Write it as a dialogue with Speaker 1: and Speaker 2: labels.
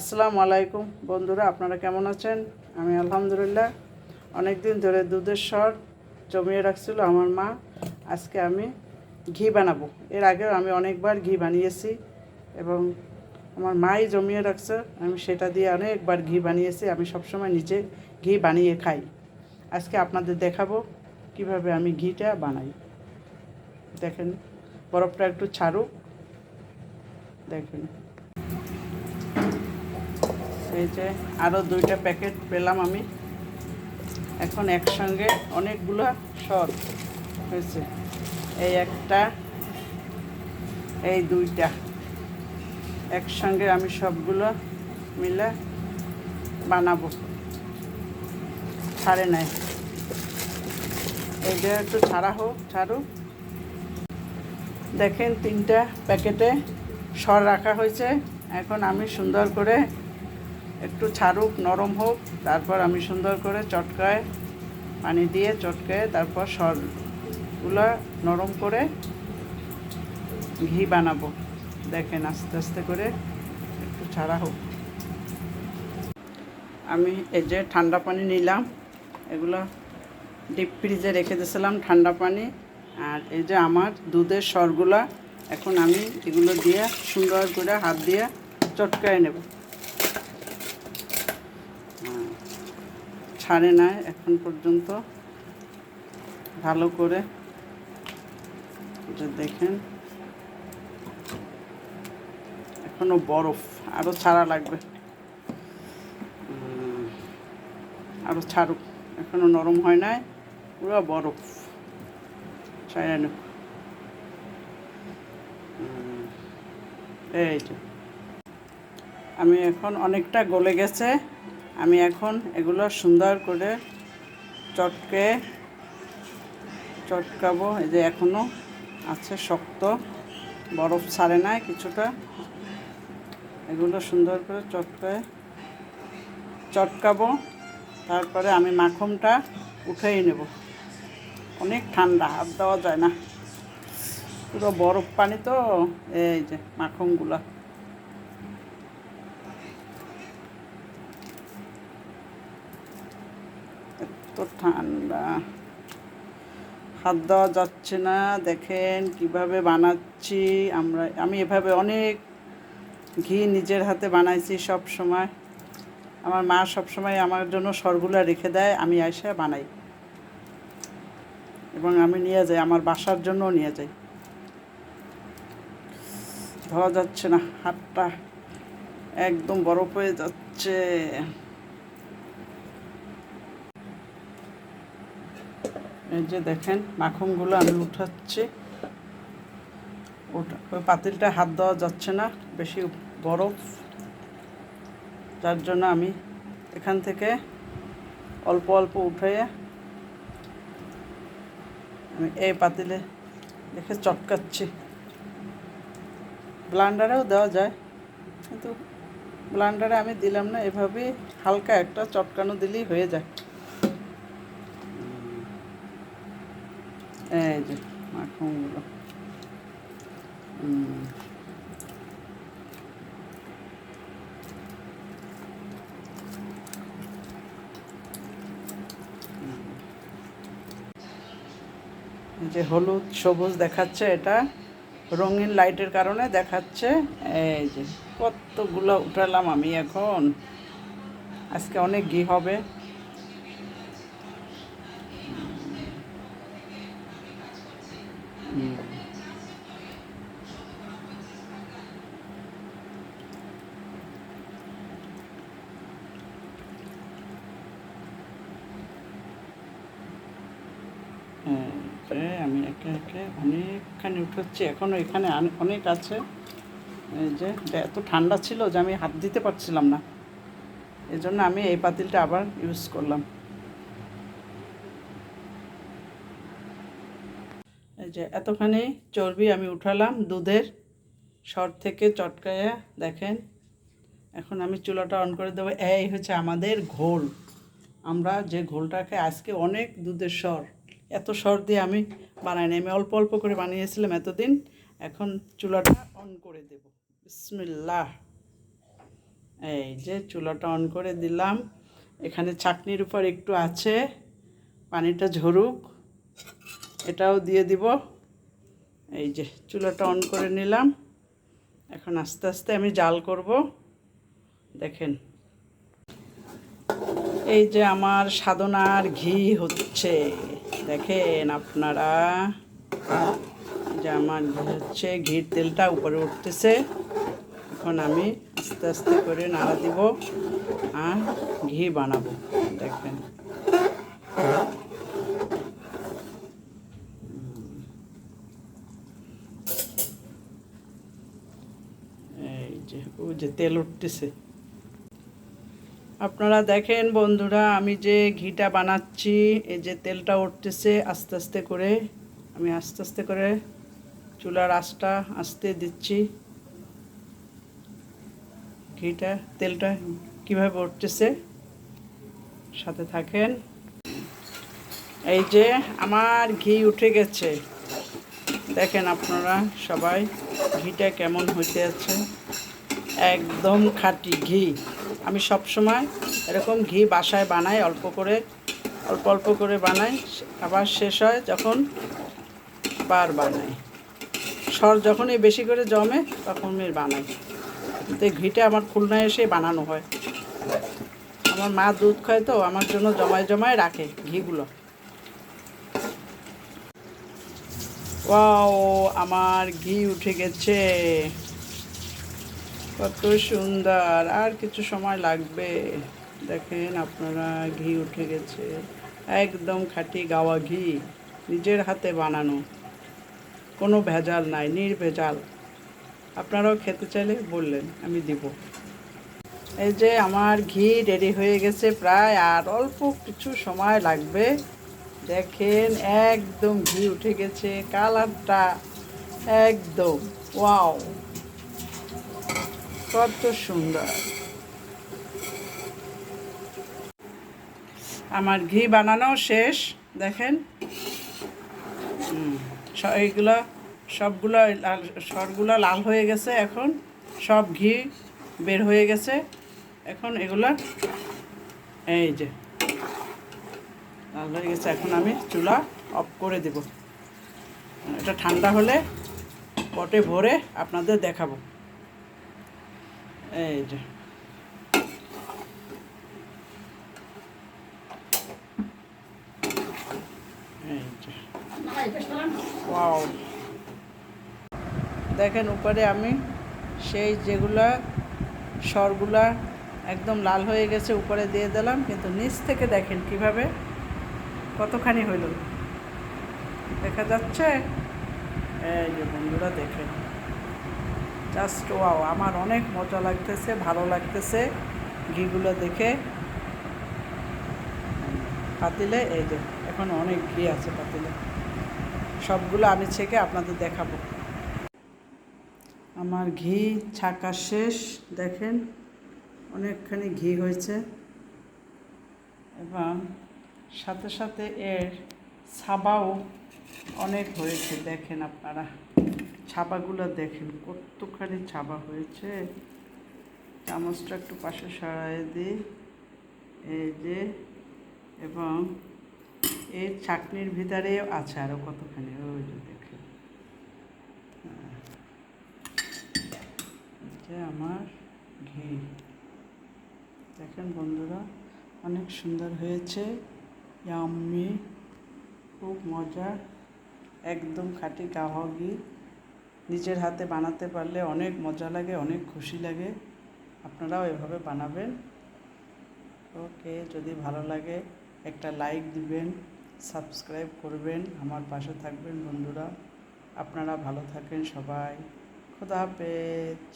Speaker 1: আসসালামু আলাইকুম বন্ধুরা, আপনারা কেমন আছেন? আমি আলহামদুলিল্লাহ। অনেক দিন ধরে দুধের স্বর জমিয়ে রাখছিল আমার মা। আজকে আমি ঘি বানাবো। এর আগেও আমি অনেকবার ঘি বানিয়েছি এবং আমার মাই জমিয়ে রাখছে, আমি সেটা দিয়ে অনেকবার ঘি বানিয়েছি। আমি সবসময় নিজে ঘি বানিয়ে খাই। আজকে আপনাদের দেখাবো কিভাবে আমি ঘিটা বানাই। দেখেন, বরফটা একটু ছাড়ুক। দেখেন, এই যে আরও 2টা প্যাকেট পেলাম আমি। এখন একসঙ্গে অনেকগুলো সর হয়েছে। এই একটা, এই 2টা একসঙ্গে আমি সবগুলো মিলে বানাবো। ছাড়ে নাই, এইটা একটু ছাড়ুক। দেখেন, 3টা প্যাকেটে সর রাখা হয়েছে। এখন আমি সুন্দর করে একটু ছাড়ুক, নরম হোক, তারপর আমি সুন্দর করে চটকায় পানি দিয়ে চটকায় তারপর সরগুলো নরম করে ঘি বানাবো। দেখেন, আস্তে আস্তে করে একটু ছাড়া হোক। আমি এই যে ঠান্ডা পানি নিলাম, এগুলো ডিপ ফ্রিজে রেখে দিয়েছিলাম ঠান্ডা পানি। আর এই যে আমার দুধের সরগুলা, এখন আমি এগুলো দিয়ে সুন্দর করে হাত দিয়ে চটকায় নেব। ছাড়ে না এখন পর্যন্ত, ভালো করে। যে দেখেন, এখনো বরফ, আরও ছাড়া লাগবে, আরও ছাড়ুক। এখনো নরম হয় নাই, পুরো বরফ। ছাড়া নেব, এই যে আমি এখন অনেকটা গলে গেছে। আমি এখন এগুলো সুন্দর করে চটকাবো। এই যে এখনো আছে শক্ত, বরফ ছাড়ে নাই কিছুটা। এগুলো সুন্দর করে চটকাবো। তারপরে আমি মাখনটা উঠেই নেব। অনেক ঠান্ডা, হাত দেওয়া যায় না, পুরো বরফ পানি তো। এই যে মাখনগুলো, এত ঠান্ডা, হাত দেওয়া যাচ্ছে না। দেখেন কিভাবে বানাচ্ছি আমি এভাবে অনেক ঘি নিজের হাতে বানাইছি সব সময়। আমার মা সব সময় আমার জন্য সরগুলো রেখে দেয়, আমি এসে বানাই এবং আমি নিয়ে যাই, আমার বাসার জন্যও নিয়ে যাই। ধোয়া যাচ্ছে না, হাতটা একদম বরফ হয়ে যাচ্ছে। এই যে দেখেন, মাখনগুলো আমি উঠাচ্ছি। ওই পাতিলটা হাত দেওয়া যাচ্ছে না, বেশি বরফ, যার জন্য আমি এখান থেকে অল্প অল্প উঠে আমি এই পাতিলে দেখে চটকাচ্ছি। ব্লান্ডারেও দেওয়া যায়, কিন্তু ব্লান্ডারে আমি দিলাম না, এভাবেই হালকা একটা চটকানো দিলেই হয়ে যায়। এই যে মাখনগুলো, যে হলুদ সবুজ দেখাচ্ছে, এটা রঙিন লাইটের কারণে দেখাচ্ছে। এই যে কতগুলো উঠালাম আমি এখন, আজকে অনেক ঘি হবে। আমি একে একে অনেকখানি উঠাচ্ছি, এখনও এখানে অনেক আছে। এই যে এত ঠান্ডা ছিল যে আমি হাত দিতে পারছিলাম না, এই জন্য আমি এই পাতিলটা আবার ইউজ করলাম। এই যে এতখানি চর্বি আমি উঠালাম দুধের সর থেকে চটকায়া। দেখেন, এখন আমি চুলাটা অন করে দেবো। এই হচ্ছে আমাদের ঘোল। আমরা যে ঘোলটাকে আজকে অনেক দুধের সর, এত সর দিয়ে আমি বানাইনি, আমি অল্প অল্প করে বানিয়েছিলাম এতদিন। এখন চুলাটা অন করে দেব। বিসমিল্লাহ। এই যে চুলাটা অন করে দিলাম, এখানে ছাঁকনির উপর একটু আছে, পানিটা ঝরুক, এটাও দিয়ে দিব। এই যে চুলাটা অন করে নিলাম, এখন আস্তে আস্তে আমি জাল করব। দেখেন এই যে আমার সাধনার ঘি হচ্ছে, দেখেন আপনারা, যে আমার ঘি হচ্ছে, ঘির তেলটা উপরে উঠতেছে। এখন আমি আস্তে আস্তে করে নাড়া দিব আর ঘি বানাবো। দেখেন এই যে ওই যে তেল উঠতেছে। আপনারা দেখেন বন্ধুরা, আমি যে ঘিটা বানাচ্ছি, এই যে তেলটা উঠতেছে আস্তে আস্তে করে, আমি আস্তে আস্তে করে চুলার আঁচটা আস্তে দিচ্ছি। ঘিটা তেলটা কীভাবে উঠতেছে, সাথে থাকেন। এই যে আমার ঘি উঠে গেছে, দেখেন আপনারা সবাই ঘিটা কেমন হইতে আছে, একদম খাঁটি ঘি। আমি সব সময় এরকম ঘি বাসায় বানাই, অল্প করে অল্প অল্প করে বানাই, আবার শেষ হয় যখন আবার বানাই। সর যখনই বেশি করে জমে তখনই বানাই। কিন্তু এই ঘিটা আমার খুলনায় এসে বানানো হয়। আমার মা দুধ খায় তো, আমার জন্য জমায় জমায় রাখে ঘিগুলো। ওয়াও, আমার ঘি উঠে গেছে, কত সুন্দর। আর কিছু সময় লাগবে। দেখেন আপনারা ঘি উঠে গেছে, একদম খাঁটি গাওয়া ঘি, নিজের হাতে বানানো, কোনো ভেজাল নাই, নির্ভেজাল। আপনারাও খেতে চাইলে বললেন, আমি দিব। এই যে আমার ঘি রেডি হয়ে গেছে প্রায়, আর অল্প কিছু সময় লাগবে। দেখেন একদম ঘি উঠে গেছে, কালারটা একদম ওয়াও, কত সুন্দর। আমার ঘি বানানো শেষ, দেখেন এইগুলো সবগুলো সরগুলো লাল হয়ে গেছে, এখন সব ঘি বের হয়ে গেছে। এখন এগুলো এই যে লাল হয়ে গেছে, এখন আমি চুলা অফ করে দেব। এটা ঠান্ডা হলে পটে ভরে আপনাদের দেখাবো। এই যে ওয়াও, দেখেন উপরে আমি সেই যেগুলা সরগুলা একদম লাল হয়ে গেছে উপরে দিয়ে দিলাম, কিন্তু নিচ থেকে দেখেন কিভাবে কতখানি হইল, দেখা যাচ্ছে? এই যে বন্ধুরা দেখেন, জাস্ট ওয়াও, আমার অনেক মজা লাগতেছে, ভালো লাগতেছে ঘিগুলো দেখে। পাতিলে এই যে এখন অনেক ঘি আছে পাতিলে, সবগুলো আমি ছেঁকে আপনাদের দেখাবো। আমার ঘি ছাকা শেষ, দেখেন অনেকখানি ঘি হয়েছে, এবং সাথে সাথে এর ছাবাও অনেক হয়েছে। দেখেন আপনারা ছাবাগুলো দেখেন, কতখানি ছাবা হয়েছে। চামচটা একটু পাশে সরাই দিই, এই যে, এবং এর চাটনির ভিতরেও আছে আরও কতখানি, ওই যে দেখেন। যে আমার ঘি দেখেন বন্ধুরা, অনেক সুন্দর হয়েছে, ইয়াম্মি, খুব মজা, একদম খাঁটি গাওয়া ঘি। নিজের হাতে বানাতে পারলে অনেক মজা লাগে, অনেক খুশি লাগে। আপনারাও এভাবে বানাবেন। ওকে, যদি ভালো লাগে একটা লাইক দিবেন, সাবস্ক্রাইব করবেন, আমার পাশে থাকবেন বন্ধুরা। আপনারা ভালো থাকেন সবাই, খোদা হাফেজ।